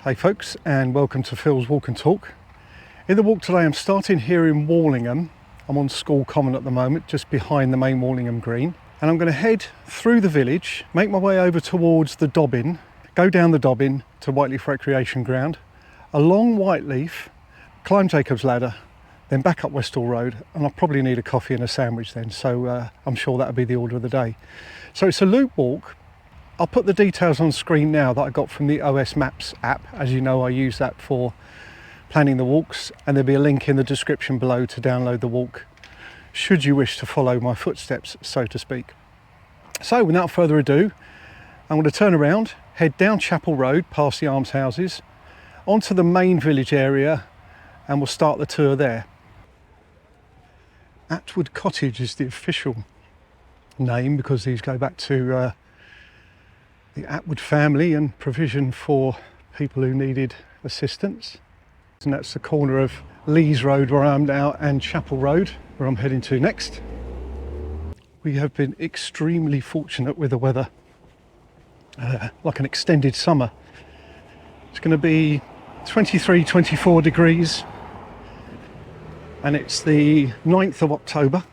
Hey folks, and welcome to Phil's Walk and Talk. In the walk today I'm starting here in Warlingham. I'm on School Common at the moment, just behind the main Warlingham Green. And I'm going to head through the village, make my way over towards the Dobbin, go down the Dobbin to Whyteleafe Recreation Ground, along Whyteleafe, climb Jacob's Ladder, then back up Westhall Road, and I'll probably need a coffee and a sandwich then, so I'm sure that'll be the order of the day. So it's a loop walk. I'll put the details on screen now that I got from the OS Maps app. As you know, I use that for planning the walks, and there'll be a link in the description below to download the walk should you wish to follow my footsteps, so to speak. So without further ado, I'm going to turn around, head down Chapel Road past the almshouses onto the main village area, and we'll start the tour there. Atwood Cottage is the official name because these go back to the Atwood family and provision for people who needed assistance. And that's the corner of Lees Road where I am now and Chapel Road where I'm heading to next. We have been extremely fortunate with the weather, like an extended summer. It's going to be 23, 24 degrees and it's the 9th of October.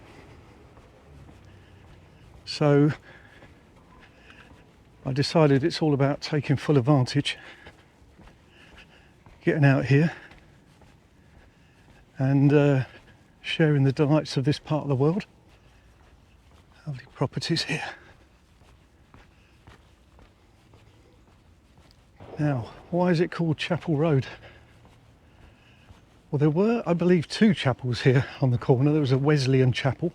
So I decided it's all about taking full advantage, getting out here and sharing the delights of this part of the world. Lovely properties here. Now, why is it called Chapel Road? Well, there were, I believe, two chapels here on the corner. There was a Wesleyan chapel,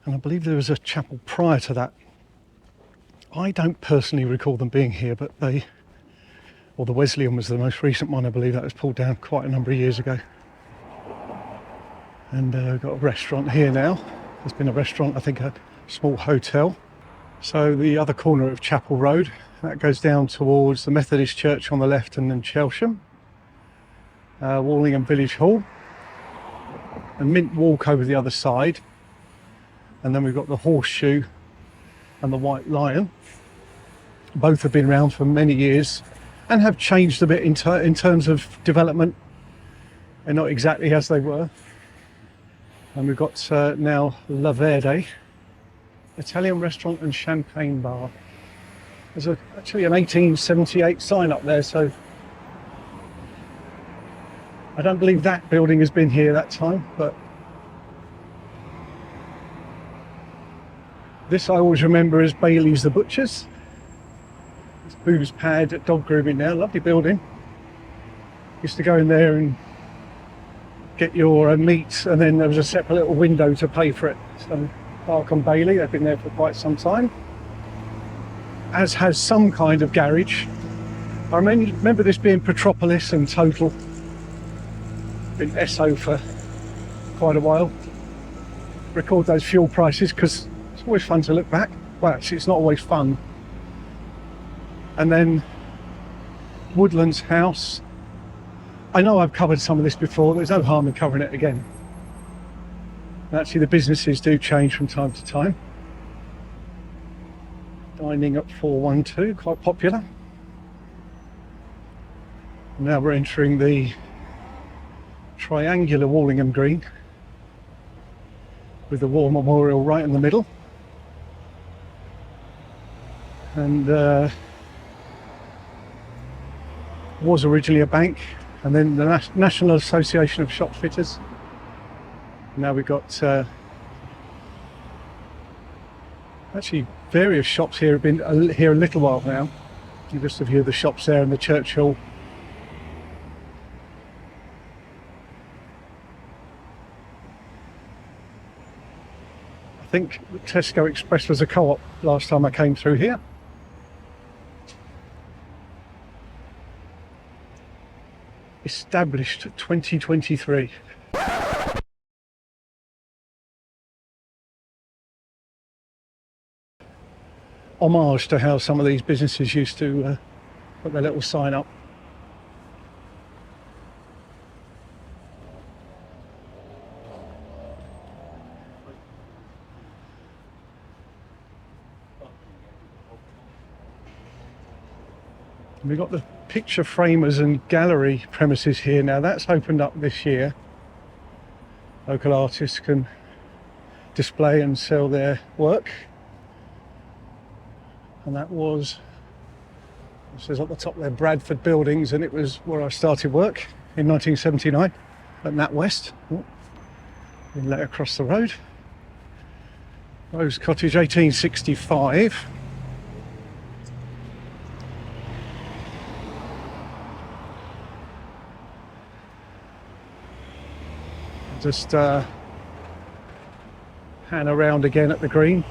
and I believe there was a chapel prior to that. I don't personally recall them being here, but the Wesleyan was the most recent one. I believe that was pulled down quite a number of years ago. And we've got a restaurant here now. There's been a restaurant, I think a small hotel. So the other corner of Chapel Road, that goes down towards the Methodist Church on the left and then Chelsham. Warlingham Village Hall. And Mint Walk over the other side. And then we've got the Horseshoe and the White Lion. Both have been around for many years and have changed a bit in terms of development. They're not exactly as they were. And we've got now La Verde, Italian restaurant and champagne bar. There's actually an 1878 sign up there, so I don't believe that building has been here that time, but this I always remember as Bailey's the Butchers. It's booze pad, dog grooming now, lovely building. Used to go in there and get your meat, and then there was a separate little window to pay for it. So Park on Bailey, they've been there for quite some time. As has some kind of garage. I remember this being Petropolis and Total. Been Esso for quite a while. Record those fuel prices because it's always fun to look back. Well, actually, it's not always fun. And then Woodlands House. I know I've covered some of this before. There's no harm in covering it again. And actually, the businesses do change from time to time. Dining at 412, quite popular. Now we're entering the triangular Warlingham Green with the War Memorial right in the middle. And was originally a bank, and then the National Association of Shop Fitters. Now we've got actually various shops here have been here a little while now. Just a view of the shops there and the church hall. I think Tesco Express was a co-op last time I came through here. Established 2023. Homage to how some of these businesses used to put their little sign up. And we've got the picture framers and gallery premises here now. That's opened up this year. Local artists can display and sell their work. And that was, it says at the top there, Bradford Buildings, and it was where I started work in 1979 at NatWest. Then let across the road. Rose Cottage, 1865. Just hand around again at the green.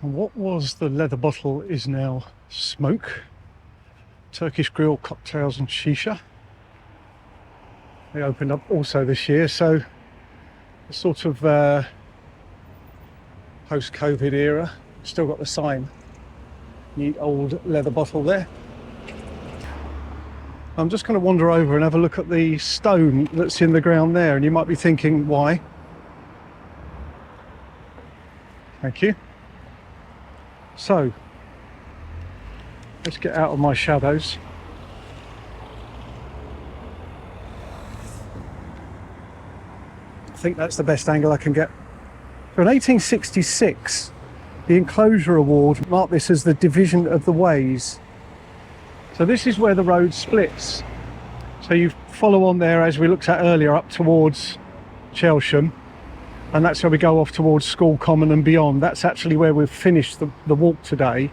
And what was the leather bottle is now smoke. Turkish grill, cocktails and shisha. They opened up also this year, so the sort of post-COVID era. Still got the sign. Neat old leather bottle there. I'm just going to wander over and have a look at the stone that's in the ground there, and you might be thinking, why? Thank you. So, let's get out of my shadows. I think that's the best angle I can get. So in 1866, the Enclosure Award marked this as the division of the ways. So this is where the road splits. So you follow on there, as we looked at earlier, up towards Chelsham, and that's where we go off towards School Common and beyond. That's actually where we've finished the walk today.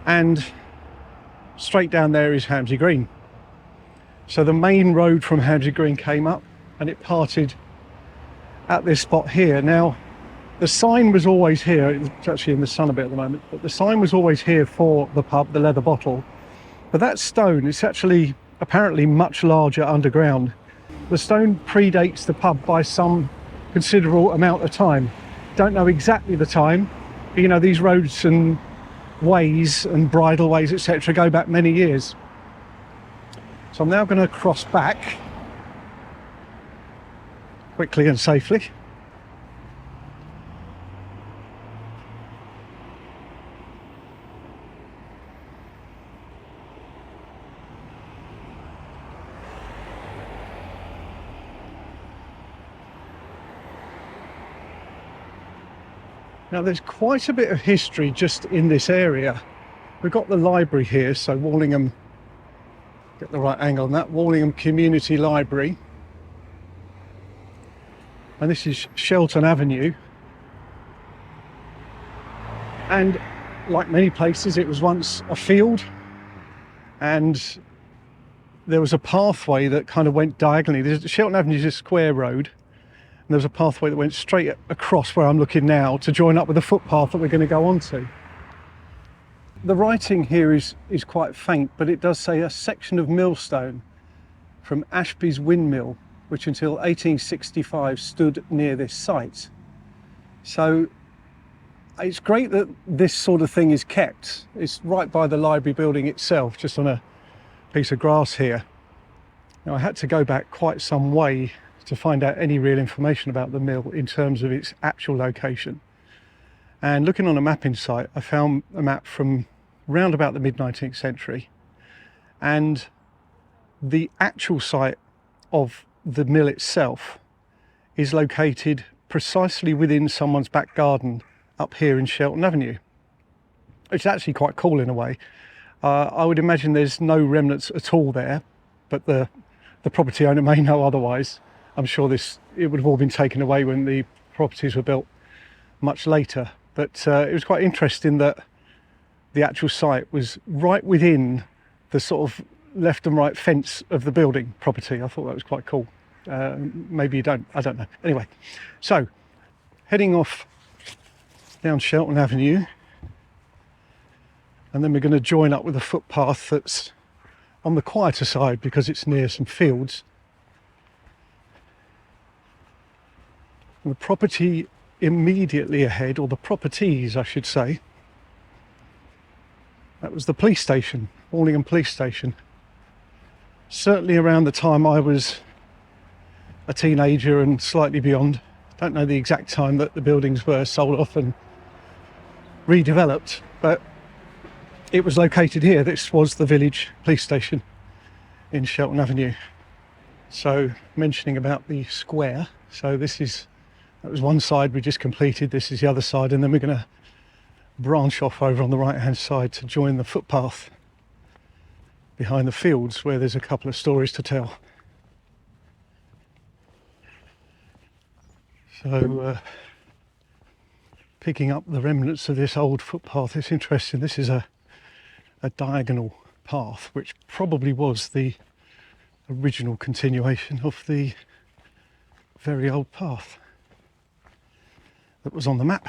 And straight down there is Hamsey Green. So the main road from Hamsey Green came up and it parted at this spot here. Now, the sign was always here. It's actually in the sun a bit at the moment, but the sign was always here for the pub, the Leather Bottle. But that stone is actually apparently much larger underground. The stone predates the pub by some considerable amount of time. Don't know exactly the time, but you know, these roads and ways and bridle ways, etc., go back many years. So I'm now going to cross back quickly and safely. Now there's quite a bit of history just in this area. We've got the library here, so Warlingham, get the right angle on that, Warlingham Community Library. And this is Shelton Avenue. And like many places, it was once a field, and there was a pathway that kind of went diagonally. Shelton Avenue is a square road. And there's a pathway that went straight across where I'm looking now to join up with the footpath that we're going to go onto. The writing here is quite faint, but it does say a section of millstone from Ashby's windmill, which until 1865 stood near this site. So it's great that this sort of thing is kept. It's right by the library building itself, just on a piece of grass here. Now I had to go back quite some way to find out any real information about the mill in terms of its actual location. And looking on a mapping site, I found a map from round about the mid-19th century, and the actual site of the mill itself is located precisely within someone's back garden up here in Shelton Avenue. It's actually quite cool in a way. I would imagine there's no remnants at all there, but the property owner may know otherwise. I'm sure it would have all been taken away when the properties were built much later. But it was quite interesting that the actual site was right within the sort of left and right fence of the building property. I thought that was quite cool. Maybe you don't, I don't know. Anyway, so heading off down Shelton Avenue, and then we're going to join up with a footpath that's on the quieter side because it's near some fields. And the property immediately ahead, or the properties I should say, that was the police station, Warlingham police station. Certainly around the time I was a teenager and slightly beyond. Don't know the exact time that the buildings were sold off and redeveloped, but it was located here. This was the village police station in Shelton Avenue. So mentioning about the square, so that was one side we just completed, this is the other side, and then we're going to branch off over on the right hand side to join the footpath behind the fields, where there's a couple of stories to tell. So picking up the remnants of this old footpath, it's interesting. This is a diagonal path, which probably was the original continuation of the very old path that was on the map.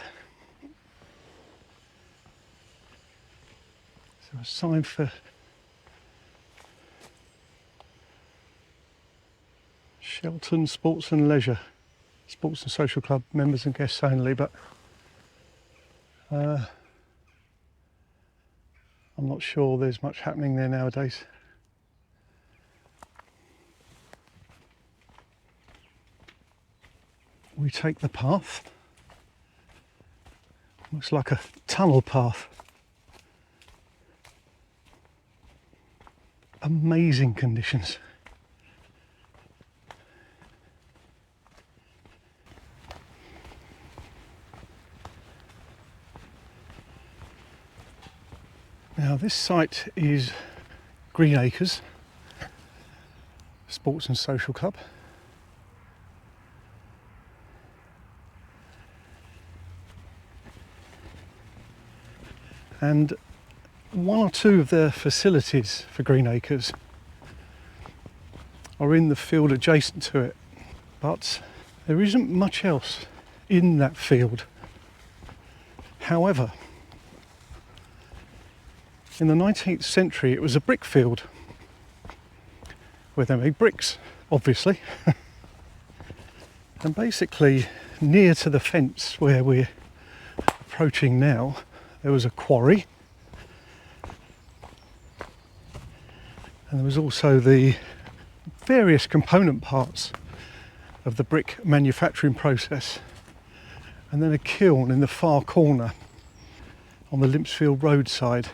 So a sign for Shelton Sports and Leisure, Sports and Social Club, members and guests only, but I'm not sure there's much happening there nowadays. We take the path. Looks like a tunnel path. Amazing conditions. Now this site is Green Acres Sports and Social Club. And one or two of the facilities for Green Acres are in the field adjacent to it, but there isn't much else in that field. However, in the 19th century it was a brick field where they made bricks, obviously. And basically near to the fence where we're approaching now, there was a quarry, and there was also the various component parts of the brick manufacturing process, and then a kiln in the far corner on the Limpsfield Road side.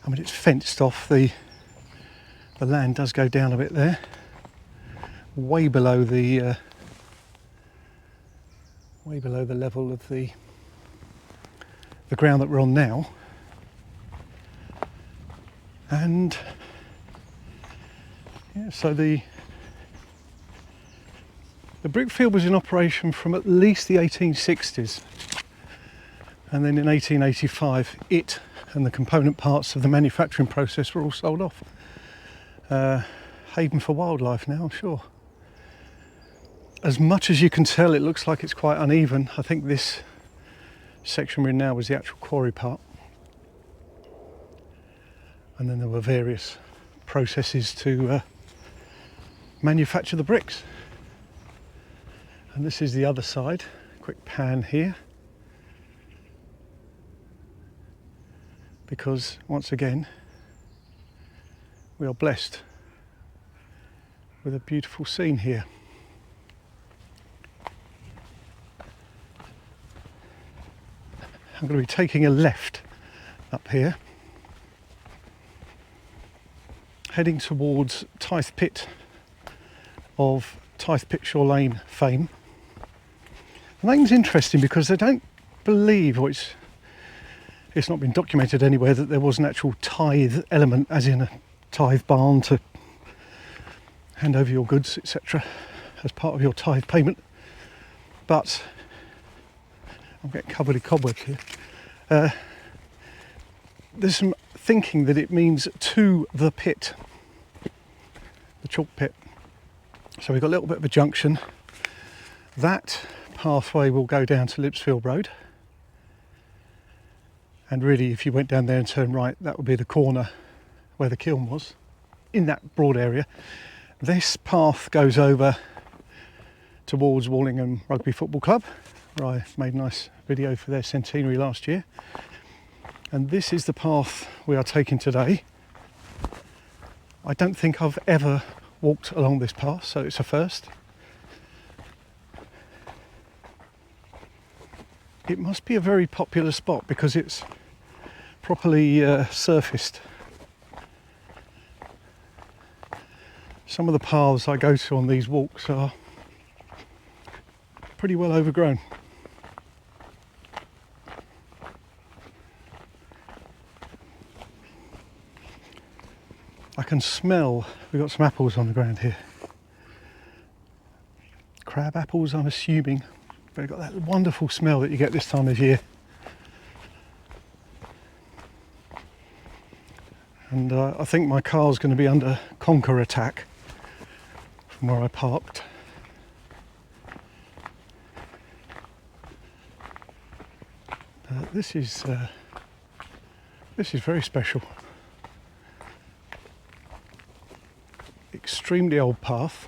I mean, it's fenced off, the land does go down a bit there, way below the level of the ground that we're on now. And yeah, so the brickfield was in operation from at least the 1860s, and then in 1885 it and the component parts of the manufacturing process were all sold off. Haven for wildlife now, I'm sure. As much as you can tell, it looks like it's quite uneven. I think this section we're in now was the actual quarry part, and then there were various processes to manufacture the bricks. And this is the other side. Quick pan here, because once again we are blessed with a beautiful scene here. I'm going to be taking a left up here, heading towards Tithe Pit of Tithe Pitshore Lane fame. The name's interesting because I don't believe, or it's not been documented anywhere, that there was an actual tithe element, as in a tithe barn to hand over your goods, etc., as part of your tithe payment. But I'm getting covered in cobwebs here. There's some thinking that it means to the pit, the chalk pit. So we've got a little bit of a junction. That pathway will go down to Limpsfield Road. And really, if you went down there and turned right, that would be the corner where the kiln was, in that broad area. This path goes over towards Warlingham Rugby Football Club, where I made a nice video for their centenary last year. And this is the path we are taking today. I don't think I've ever walked along this path, so it's a first. It must be a very popular spot because it's properly surfaced. Some of the paths I go to on these walks are pretty well overgrown. I can smell, we've got some apples on the ground here. Crab apples, I'm assuming. But they've got that wonderful smell that you get this time of year. And I think my car's going to be under conker attack from where I parked. This is very special. Extremely old path.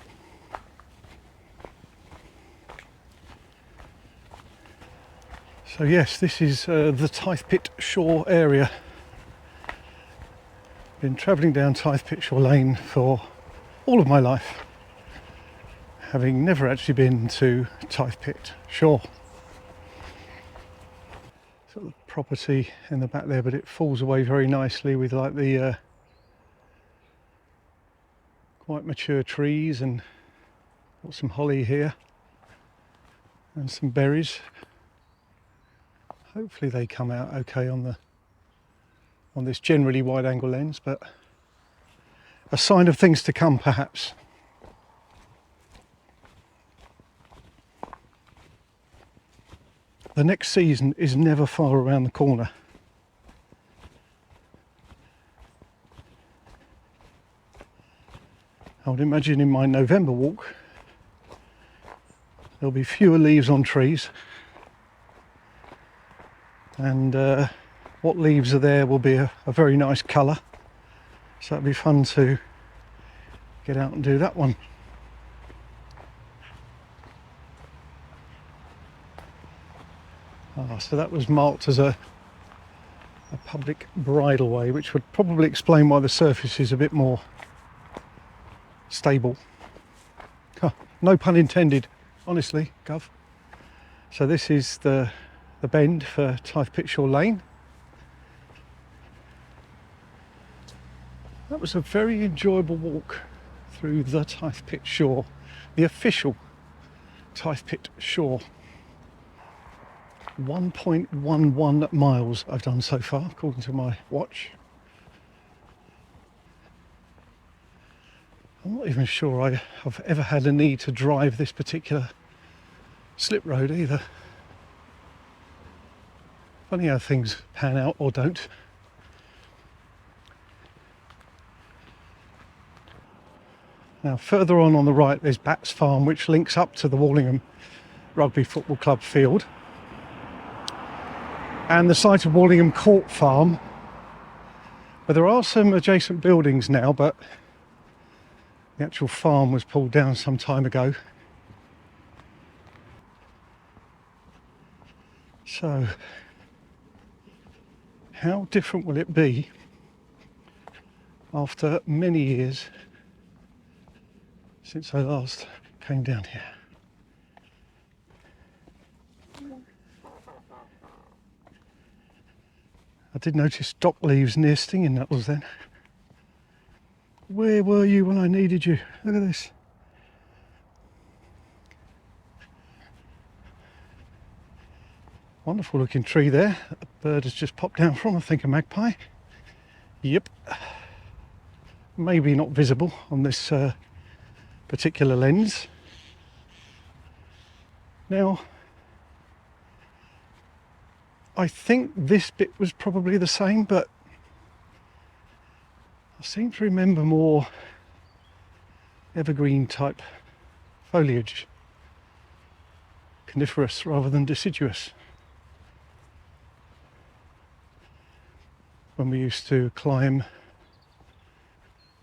So yes, this is the Tythe Pit Shore area. Been travelling down Tythe Pit Shore Lane for all of my life, having never actually been to Tythe Pit Shore. Sort of property in the back there, but it falls away very nicely with like the quite mature trees, and got some holly here and some berries. Hopefully they come out okay on this generally wide angle lens, but a sign of things to come perhaps. The next season is never far around the corner. I would imagine in my November walk there'll be fewer leaves on trees, and what leaves are there will be a very nice colour, so that'll be fun to get out and do that one. So that was marked as a public bridleway, which would probably explain why the surface is a bit more stable. No pun intended, honestly, Gov. So this is the bend for Tythe Pit Shore Lane. That was a very enjoyable walk through the Tythe Pit Shore, the official Tythe Pit Shore. 1.11 miles I've done so far, according to my watch. I'm not even sure I've ever had a need to drive this particular slip road either. Funny how things pan out or don't. Now further on the right there's Bat's Farm, which links up to the Warlingham Rugby Football Club field, and the site of Warlingham Court Farm, where there are some adjacent buildings now, but the actual farm was pulled down some time ago. So how different will it be after many years since I last came down here? I did notice dock leaves near stinging nettles then. Where were you when I needed you? Look at this. Wonderful looking tree there. A bird has just popped down from, I think a magpie. Yep. Maybe not visible on this particular lens. Now, I think this bit was probably the same, but I seem to remember more evergreen type foliage, coniferous rather than deciduous, when we used to climb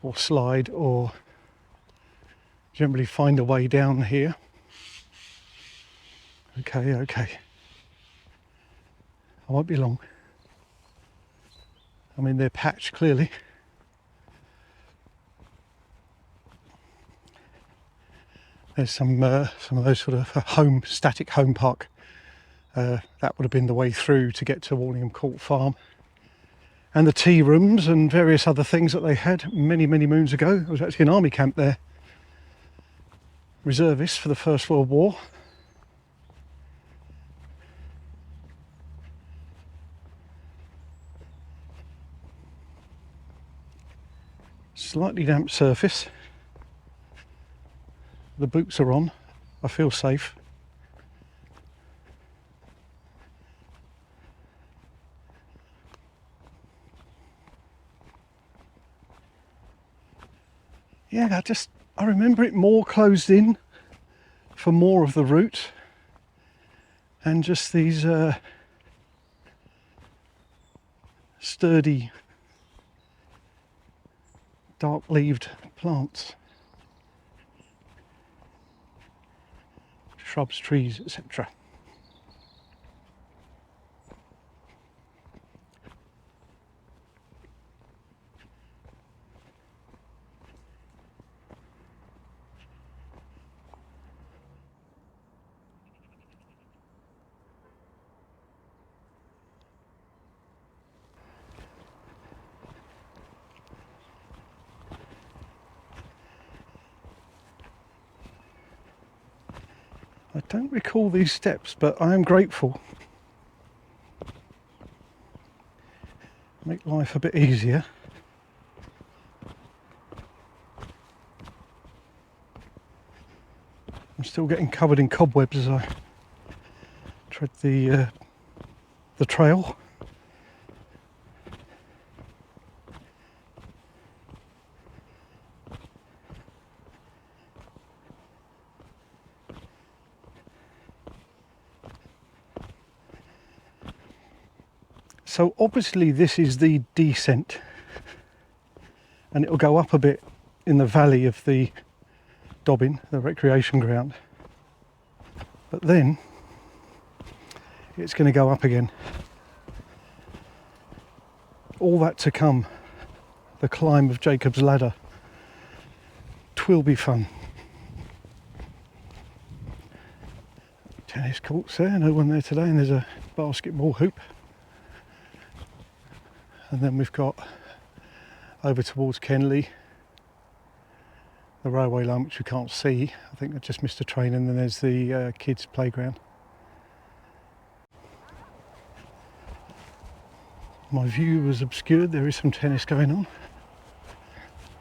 or slide or generally find a way down here. Okay. I won't be long. I'm in their patch clearly. There's some of those sort of static home park. That would have been the way through to get to Warlingham Court Farm. And the tea rooms and various other things that they had many moons ago. There was actually an army camp there. Reservists for the First World War. Slightly damp surface. The boots are on. I feel safe. Yeah, I remember it more closed in for more of the route, and just these sturdy dark-leaved plants, shrubs, trees, etc. I don't recall these steps, but I am grateful. Make life a bit easier. I'm still getting covered in cobwebs as I tread the trail. So obviously this is the descent, and it'll go up a bit in the valley of the Dobbin, the recreation ground, but then it's going to go up again. All that to come, the climb of Jacob's Ladder. 'Twill be fun. Tennis courts there, no one there today, and there's a basketball hoop. And then we've got over towards Kenley, the railway line, which we can't see. I think I just missed a train, and then there's the kids' playground. My view was obscured. There is some tennis going on.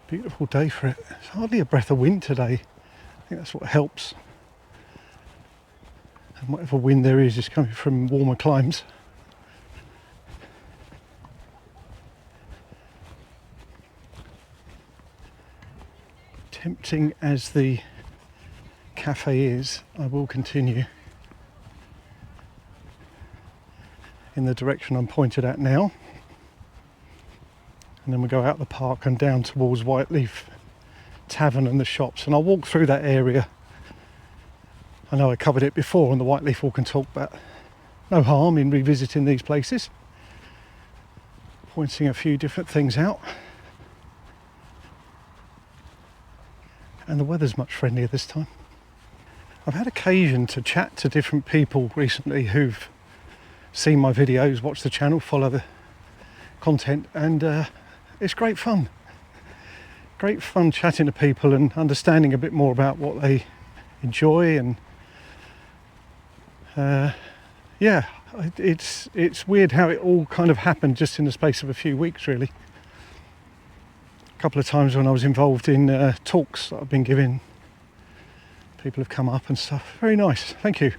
Beautiful day for it. There's hardly a breath of wind today. I think that's what helps. And whatever wind there is coming from warmer climes. Tempting as the cafe is, I will continue in the direction I'm pointed at now, and then we go out the park and down towards Whyteleafe Tavern and the shops, and I'll walk through that area. I know I covered it before on the Whyteleafe Walk and Talk, but no harm in revisiting these places, pointing a few different things out. And the weather's much friendlier this time. I've had occasion to chat to different people recently who've seen my videos, watched the channel, follow the content, and it's great fun. Great fun chatting to people and understanding a bit more about what they enjoy, and it's weird how it all kind of happened just in the space of a few weeks, really. A couple of times when I was involved in talks that I've been giving, people have come up and stuff. Very nice, thank you.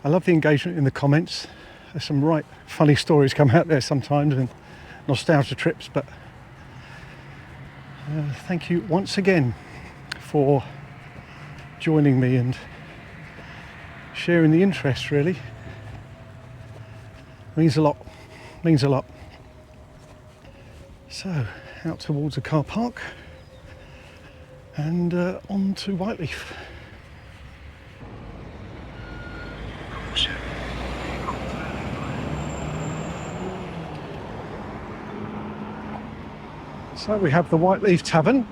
I love the engagement in the comments. There's some right funny stories come out there sometimes, and nostalgia trips, but thank you once again for joining me and sharing the interest, really. Means a lot, means a lot. So, out towards the car park and on to Whyteleafe. So we have the Whyteleafe Tavern.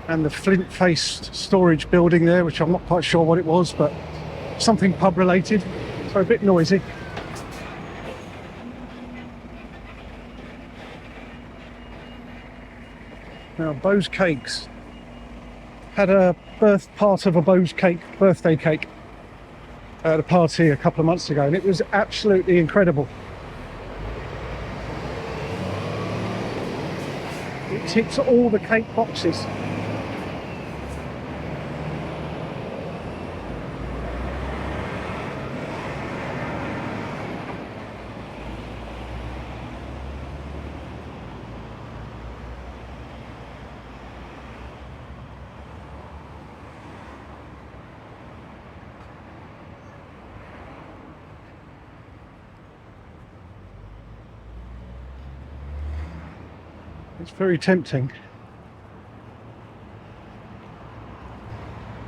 And the flint-faced storage building there, which I'm not quite sure what it was, but something pub related, so a bit noisy. Now, Beau's Cakes had a part of a Beau's Cake birthday cake at a party a couple of months ago, and it was absolutely incredible. It ticks all the cake boxes. It's very tempting.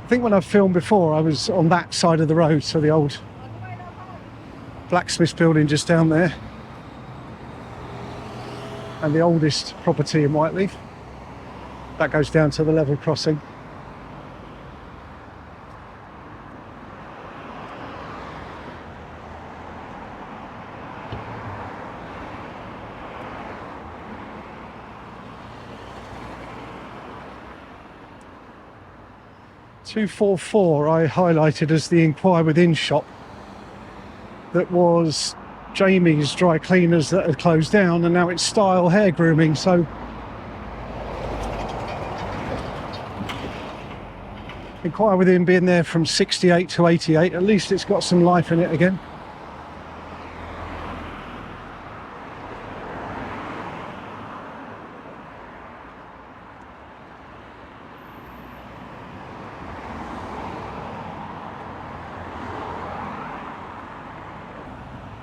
I think when I've filmed before, I was on that side of the road, so the old blacksmith building just down there, and the oldest property in Whyteleafe. That goes down to the level crossing. .244 I highlighted as the Inquire Within shop that was Jamie's dry cleaners that had closed down, and now it's Style Hair Grooming. So Inquire Within being there from 68 to 88, at least it's got some life in it again.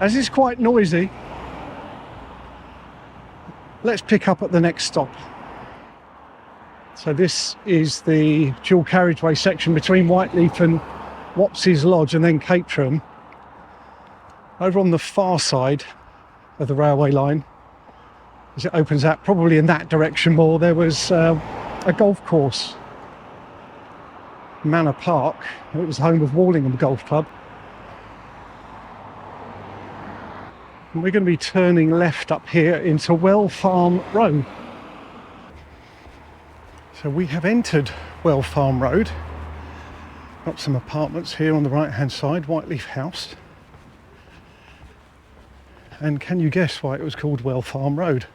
As it's quite noisy, let's pick up at the next stop. So this is the dual carriageway section between Whyteleafe and Wopsey's Lodge and then Caterham. Over on the far side of the railway line, as it opens out probably in that direction more, there was a golf course, Manor Park. It was home of Warlingham Golf Club. And we're going to be turning left up here into Whyteleafe Road. So we have entered Whyteleafe Road. Got some apartments here on the right hand side, Whyteleafe House. And can you guess why it was called Whyteleafe Road?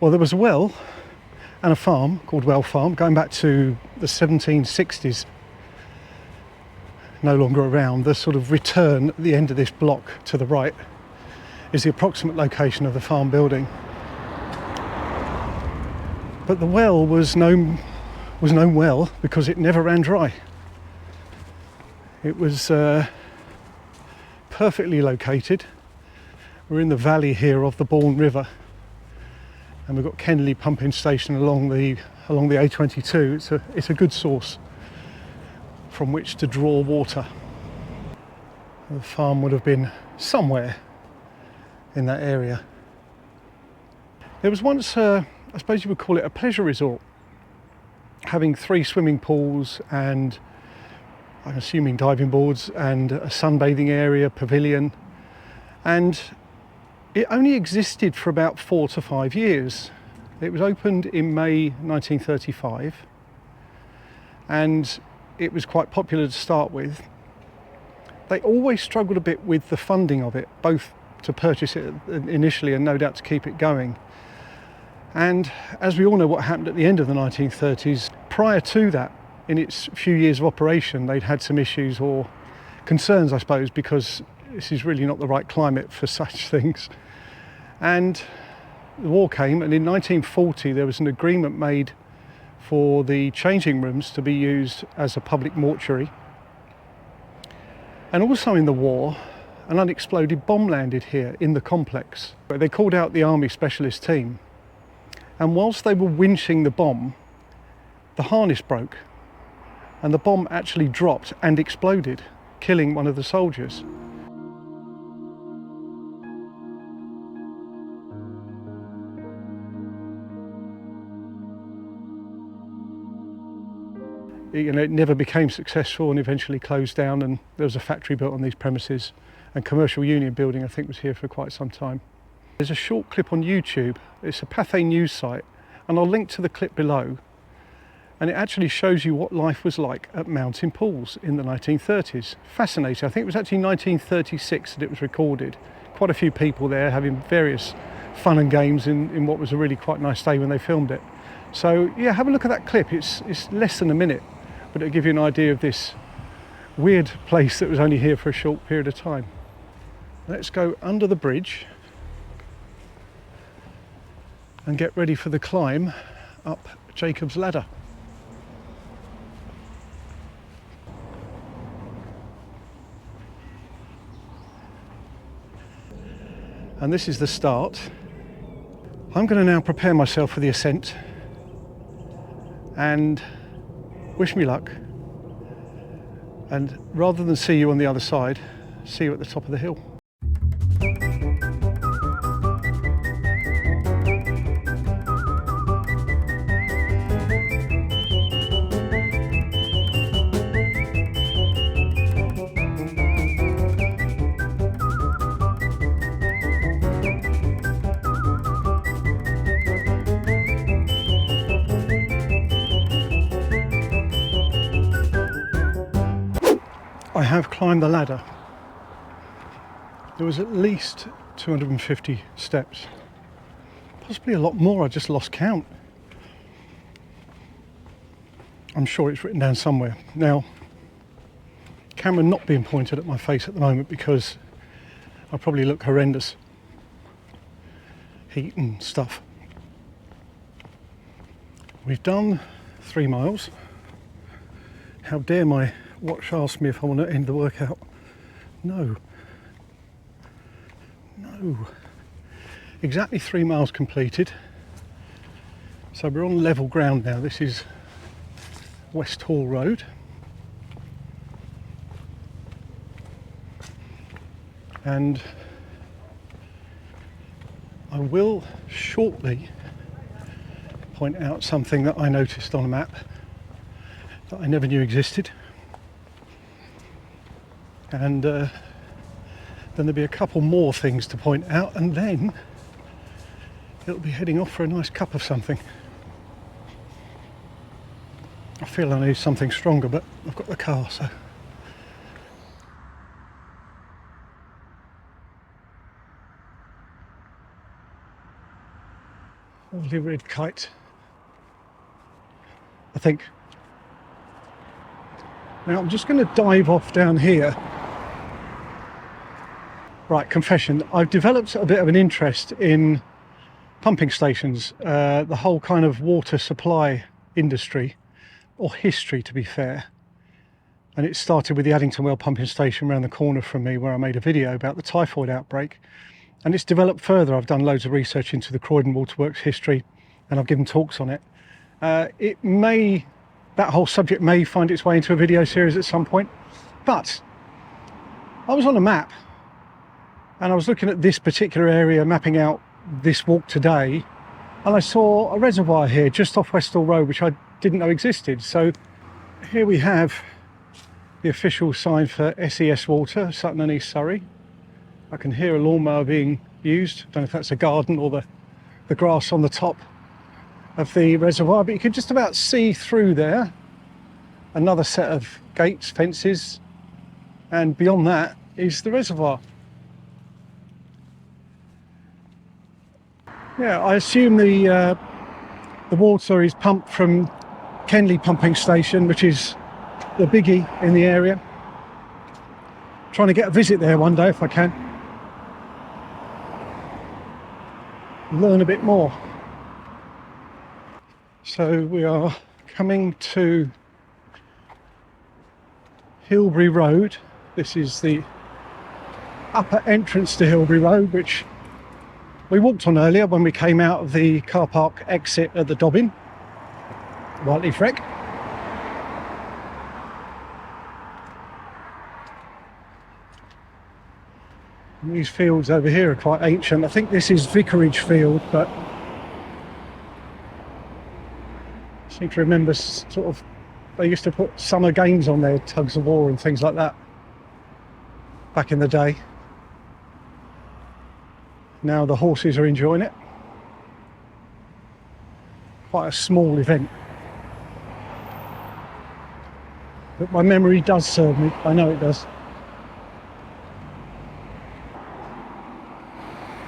Well, there was a well and a farm called Whyteleafe going back to the 1760s. No longer around. The sort of return at the end of this block to the right is the approximate location of the farm building. But the well was known well because it never ran dry. It was perfectly located. We're in the valley here of the Balh River, and we've got Kenley pumping station along the A22. It's a good source from which to draw water. The farm would have been somewhere in that area. There was once, I suppose you would call it a pleasure resort, having 3 swimming pools and I'm assuming diving boards and a sunbathing area, pavilion, and it only existed for about 4 to 5 years. It was opened in May 1935 and it was quite popular to start with. They always struggled a bit with the funding of it, both to purchase it initially and no doubt to keep it going. And as we all know what happened at the end of the 1930s, prior to that, in its few years of operation, they'd had some issues or concerns, I suppose, because this is really not the right climate for such things. And the war came, and in 1940 there was an agreement made for the changing rooms to be used as a public mortuary. And also in the war, an unexploded bomb landed here in the complex. They called out the Army Specialist Team, And whilst they were winching the bomb, the harness broke and the bomb actually dropped and exploded, killing one of the soldiers. You know, it never became successful and eventually closed down, and there was a factory built on these premises, and Commercial Union building I think was here for quite some time. There's a short clip on YouTube, it's a Pathé news site, and I'll link to the clip below, and it actually shows you what life was like at Mountain Pools in the 1930s. Fascinating. I think it was actually 1936 that it was recorded. Quite a few people there having various fun and games in what was a really quite nice day when they filmed it. So yeah, have a look at that clip. It's less than a minute, but it'll give you an idea of this weird place that was only here for a short period of time. Let's go under the bridge and get ready for the climb up Jacob's Ladder. And this is the start. I'm going to now prepare myself for the ascent and wish me luck, and rather than see you on the other side, see you at the top of the hill. I have climbed the ladder. There was at least 250 steps, possibly a lot more. I just lost count. I'm sure it's written down somewhere. Now, camera not being pointed at my face at the moment because I probably look horrendous. Heat and stuff. We've done 3 miles. How dare my watch ask me if I want to end the workout? No. No. Exactly 3 miles completed. So we're on level ground now. This is Westhall Road. And I will shortly point out something that I noticed on a map that I never knew existed. And then there'll be a couple more things to point out, and then it'll be heading off for a nice cup of something. I feel I need something stronger, but I've got the car, so. Lovely red kite, I think. Now I'm just going to dive off down here. Right, confession, I've developed a bit of an interest in pumping stations, the whole kind of water supply industry, or history to be fair. And it started with the Addington Well pumping station around the corner from me, where I made a video about the typhoid outbreak. And it's developed further. I've done loads of research into the Croydon Waterworks history, and I've given talks on it. That whole subject may find its way into a video series at some point, but I was on a map and I was looking at this particular area, mapping out this walk today, and I saw a reservoir here just off Westhall Road, which I didn't know existed. So here we have the official sign for SES Water, Sutton and East Surrey. I can hear a lawnmower being used. I don't know if that's a garden or the grass on the top of the reservoir, but you can just about see through there. Another set of gates, fences, and beyond that is the reservoir. Yeah, I assume the water is pumped from Kenley pumping station, which is the biggie in the area. Trying to get a visit there one day if I can. Learn a bit more. So we are coming to Hilbury Road. This is the upper entrance to Hilbury Road, which we walked on earlier when we came out of the car park exit at the Dobbin, Whyteleafe wreck. And these fields over here are quite ancient. I think this is Vicarage Field, but I seem to remember sort of they used to put summer games on there, tugs of war and things like that, back in the day. Now the horses are enjoying it. Quite a small event. But my memory does serve me, I know it does.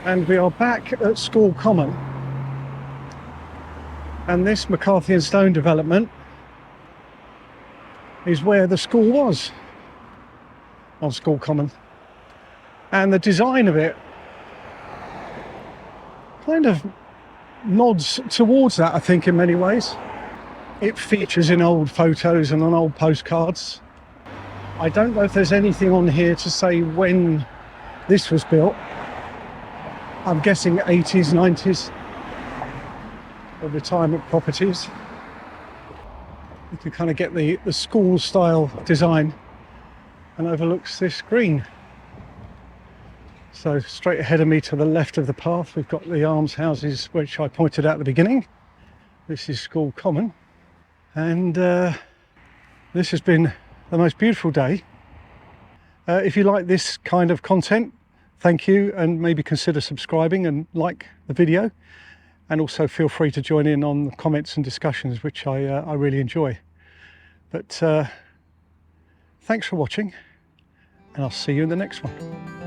And we are back at School Common. And this McCarthy and Stone development is where the school was, on School Common. And the design of it kind of nods towards that, I think, in many ways. It features in old photos and on old postcards. I don't know if there's anything on here to say when this was built. I'm guessing 80s, 90s, or retirement properties. You can kind of get the school style design and overlooks this green. So straight ahead of me to the left of the path, we've got the almshouses, which I pointed out at the beginning. This is School Common. And this has been the most beautiful day. If you like this kind of content, thank you, and maybe consider subscribing and like the video. And also feel free to join in on the comments and discussions, which I really enjoy. But thanks for watching, and I'll see you in the next one.